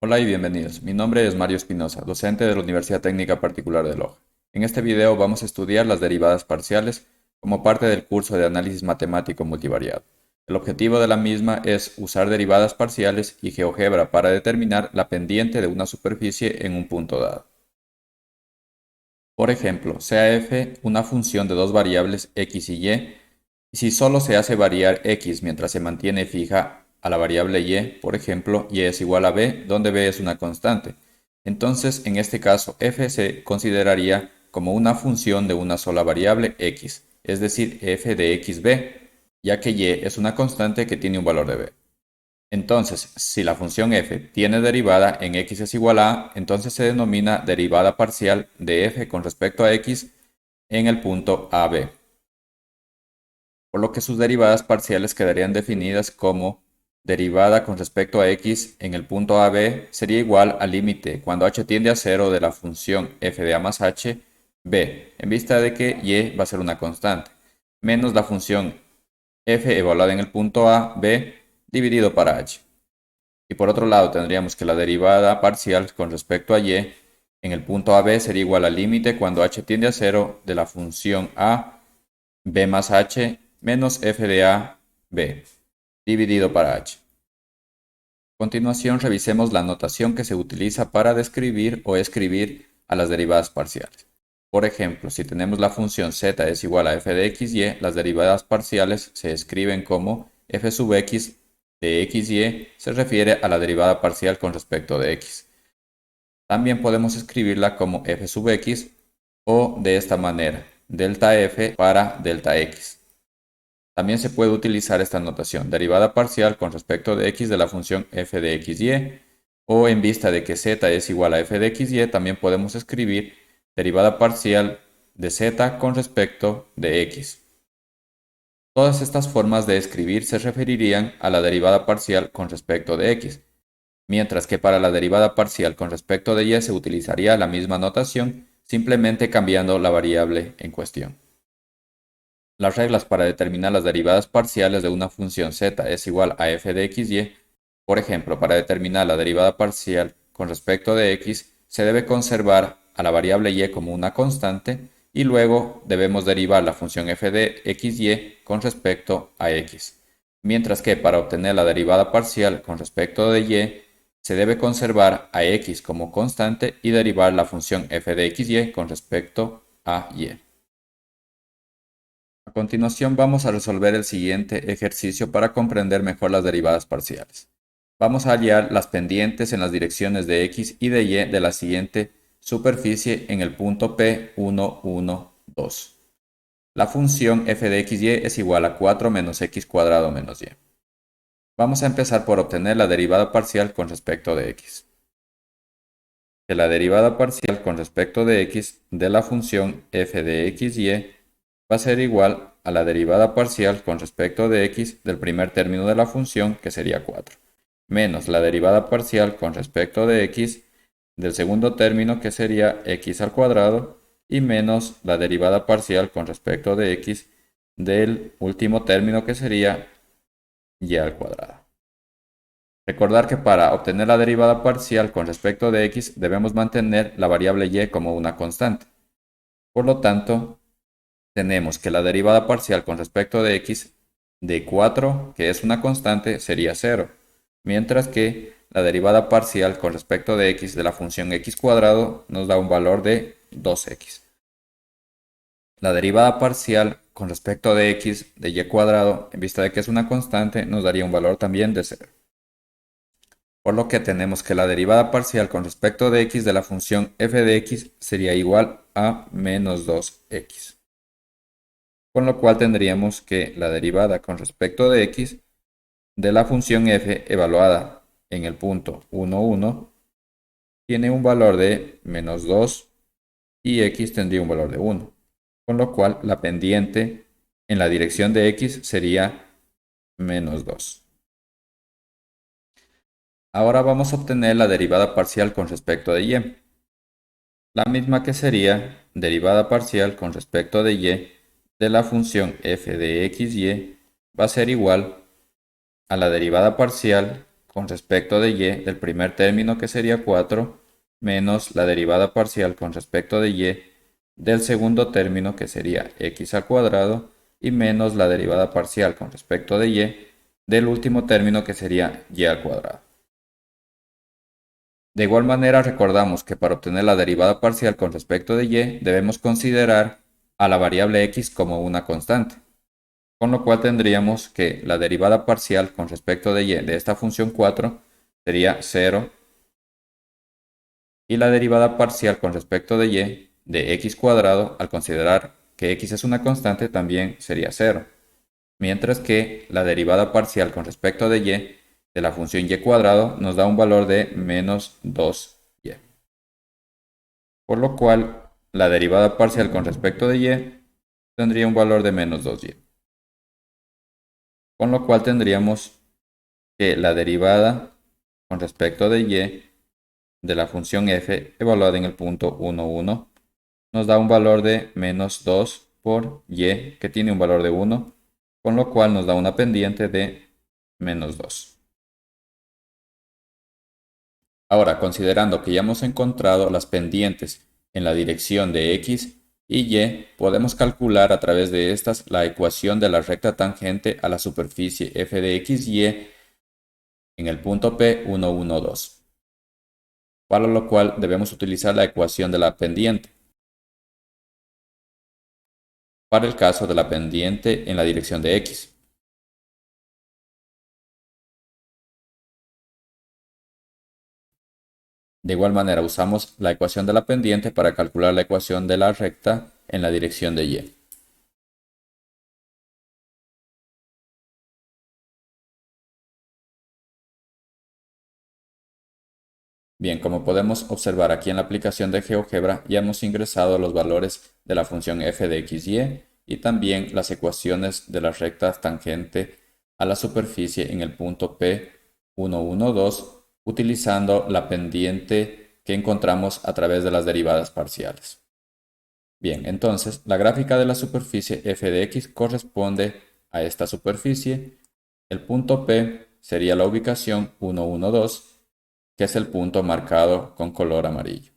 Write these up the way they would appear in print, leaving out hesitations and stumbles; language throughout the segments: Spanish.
Hola y bienvenidos. Mi nombre es Mario Espinosa, docente de la Universidad Técnica Particular de Loja. En este video vamos a estudiar las derivadas parciales como parte del curso de análisis matemático multivariado. El objetivo de la misma es usar derivadas parciales y GeoGebra para determinar la pendiente de una superficie en un punto dado. Por ejemplo, sea f una función de dos variables x y si solo se hace variar x mientras se mantiene fija a la variable y, por ejemplo, y es igual a b, donde b es una constante. Entonces, en este caso, f se consideraría como una función de una sola variable x, es decir, f de xb, ya que y es una constante que tiene un valor de b. Entonces, si la función f tiene derivada en x es igual a, entonces se denomina derivada parcial de f con respecto a x en el punto AB, por lo que sus derivadas parciales quedarían definidas como derivada con respecto a x en el punto AB sería igual al límite cuando h tiende a 0 de la función f de a más h, b, en vista de que y va a ser una constante, menos la función f evaluada en el punto A, b, dividido para h. Y por otro lado tendríamos que la derivada parcial con respecto a y en el punto AB sería igual al límite cuando h tiende a 0 de la función a b más h menos f de a b dividido para h. A continuación revisemos la notación que se utiliza para describir o escribir a las derivadas parciales. Por ejemplo, si tenemos la función z es igual a f de xy, las derivadas parciales se escriben como f sub x de xy se refiere a la derivada parcial con respecto de x. También podemos escribirla como f sub x o de esta manera, delta f para delta x. También se puede utilizar esta notación, derivada parcial con respecto de x de la función f de xy, o en vista de que z es igual a f de xy, también podemos escribir derivada parcial de z con respecto de x. Todas estas formas de escribir se referirían a la derivada parcial con respecto de x, mientras que para la derivada parcial con respecto de y se utilizaría la misma notación, simplemente cambiando la variable en cuestión. Las reglas para determinar las derivadas parciales de una función z es igual a f de xy. Por ejemplo, para determinar la derivada parcial con respecto de x, se debe conservar a la variable y como una constante y luego debemos derivar la función f de xy con respecto a x. Mientras que para obtener la derivada parcial con respecto de y, se debe conservar a x como constante y derivar la función f de xy con respecto a y. A continuación vamos a resolver el siguiente ejercicio para comprender mejor las derivadas parciales. Vamos a hallar las pendientes en las direcciones de x y de y de la siguiente superficie en el punto P1, 1, 2. La función f de xy es igual a 4 menos x cuadrado menos y. Vamos a empezar por obtener la derivada parcial con respecto de x. Que la derivada parcial con respecto de x de la función f de xy va a ser igual a la derivada parcial con respecto de x del primer término de la función, que sería 4, menos la derivada parcial con respecto de x del segundo término, que sería x al cuadrado, y menos la derivada parcial con respecto de x del último término, que sería y al cuadrado. Recordar que para obtener la derivada parcial con respecto de x debemos mantener la variable y como una constante. Por lo tanto, tenemos que la derivada parcial con respecto de x de 4, que es una constante, sería 0, mientras que la derivada parcial con respecto de x de la función x cuadrado nos da un valor de 2x. La derivada parcial con respecto de x de y cuadrado, en vista de que es una constante, nos daría un valor también de 0. Por lo que tenemos que la derivada parcial con respecto de x de la función f de x sería igual a menos 2x. Con lo cual tendríamos que la derivada con respecto de x de la función f evaluada en el punto 1, 1 tiene un valor de menos 2 y x tendría un valor de 1. Con lo cual la pendiente en la dirección de x sería menos 2. Ahora vamos a obtener la derivada parcial con respecto de y. La misma que sería derivada parcial con respecto de y de la función f de xy va a ser igual a la derivada parcial con respecto de y del primer término, que sería 4, menos la derivada parcial con respecto de y del segundo término, que sería x al cuadrado, y menos la derivada parcial con respecto de y del último término, que sería y al cuadrado. De igual manera, recordamos que para obtener la derivada parcial con respecto de y debemos considerar a la variable x como una constante, con lo cual tendríamos que la derivada parcial con respecto de y de esta función 4 sería 0, y la derivada parcial con respecto de y de x cuadrado, al considerar que x es una constante, también sería 0, mientras que la derivada parcial con respecto de y de la función y cuadrado nos da un valor de menos 2y. Por lo cual, la derivada parcial con respecto de y tendría un valor de menos 2y. Con lo cual tendríamos que la derivada con respecto de y de la función f evaluada en el punto 1, 1 nos da un valor de menos 2 por y, que tiene un valor de 1, con lo cual nos da una pendiente de menos 2. Ahora, considerando que ya hemos encontrado las pendientes en la dirección de x y y, podemos calcular a través de estas la ecuación de la recta tangente a la superficie f de x y en el punto P 1, 1, 2, para lo cual debemos utilizar la ecuación de la pendiente. Para el caso de la pendiente en la dirección de x. De igual manera, usamos la ecuación de la pendiente para calcular la ecuación de la recta en la dirección de y. Bien, como podemos observar aquí en la aplicación de GeoGebra, ya hemos ingresado los valores de la función f de x y también las ecuaciones de la recta tangente a la superficie en el punto P 1, 1, 2, utilizando la pendiente que encontramos a través de las derivadas parciales. Bien, entonces la gráfica de la superficie f de x corresponde a esta superficie. El punto P sería la ubicación 1, 1, 2, que es el punto marcado con color amarillo.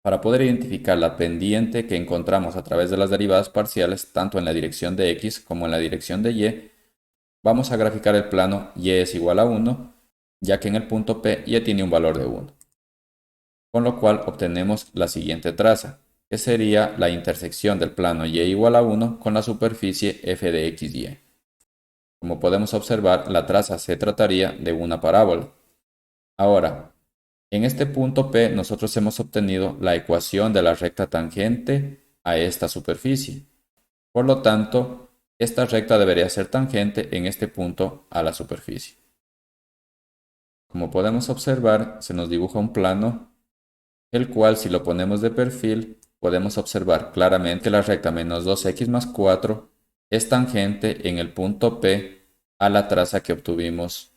Para poder identificar la pendiente que encontramos a través de las derivadas parciales, tanto en la dirección de x como en la dirección de y, vamos a graficar el plano y es igual a 1, ya que en el punto P y tiene un valor de 1. Con lo cual obtenemos la siguiente traza, que sería la intersección del plano y igual a 1 con la superficie f de x y. Como podemos observar, la traza se trataría de una parábola. Ahora, en este punto P nosotros hemos obtenido la ecuación de la recta tangente a esta superficie. Por lo tanto, esta recta debería ser tangente en este punto a la superficie. Como podemos observar, se nos dibuja un plano, el cual si lo ponemos de perfil, podemos observar claramente que la recta menos 2x más 4 es tangente en el punto P a la traza que obtuvimos.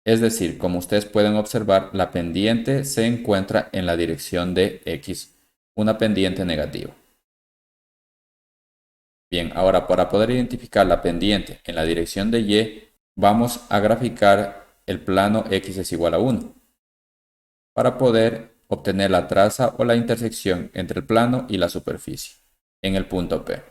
Es decir, como ustedes pueden observar, la pendiente se encuentra en la dirección de x, una pendiente negativa. Bien, ahora para poder identificar la pendiente en la dirección de y, vamos a graficar el plano x es igual a 1, para poder obtener la traza o la intersección entre el plano y la superficie, en el punto P.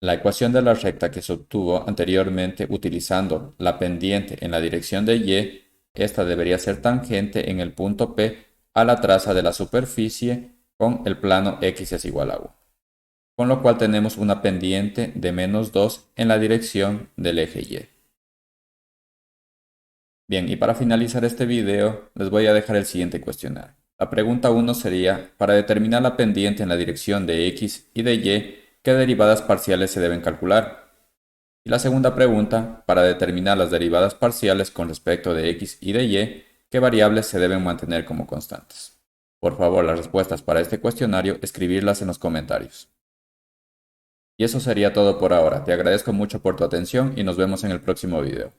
La ecuación de la recta que se obtuvo anteriormente utilizando la pendiente en la dirección de y, esta debería ser tangente en el punto P a la traza de la superficie con el plano x es igual a 1. Con lo cual tenemos una pendiente de menos 2 en la dirección del eje y. Bien, y para finalizar este video les voy a dejar el siguiente cuestionario. La pregunta 1 sería, para determinar la pendiente en la dirección de x y de y, ¿qué derivadas parciales se deben calcular? Y la segunda pregunta, para determinar las derivadas parciales con respecto de x y de y, ¿qué variables se deben mantener como constantes? Por favor, las respuestas para este cuestionario, escribirlas en los comentarios. Y eso sería todo por ahora. Te agradezco mucho por tu atención y nos vemos en el próximo video.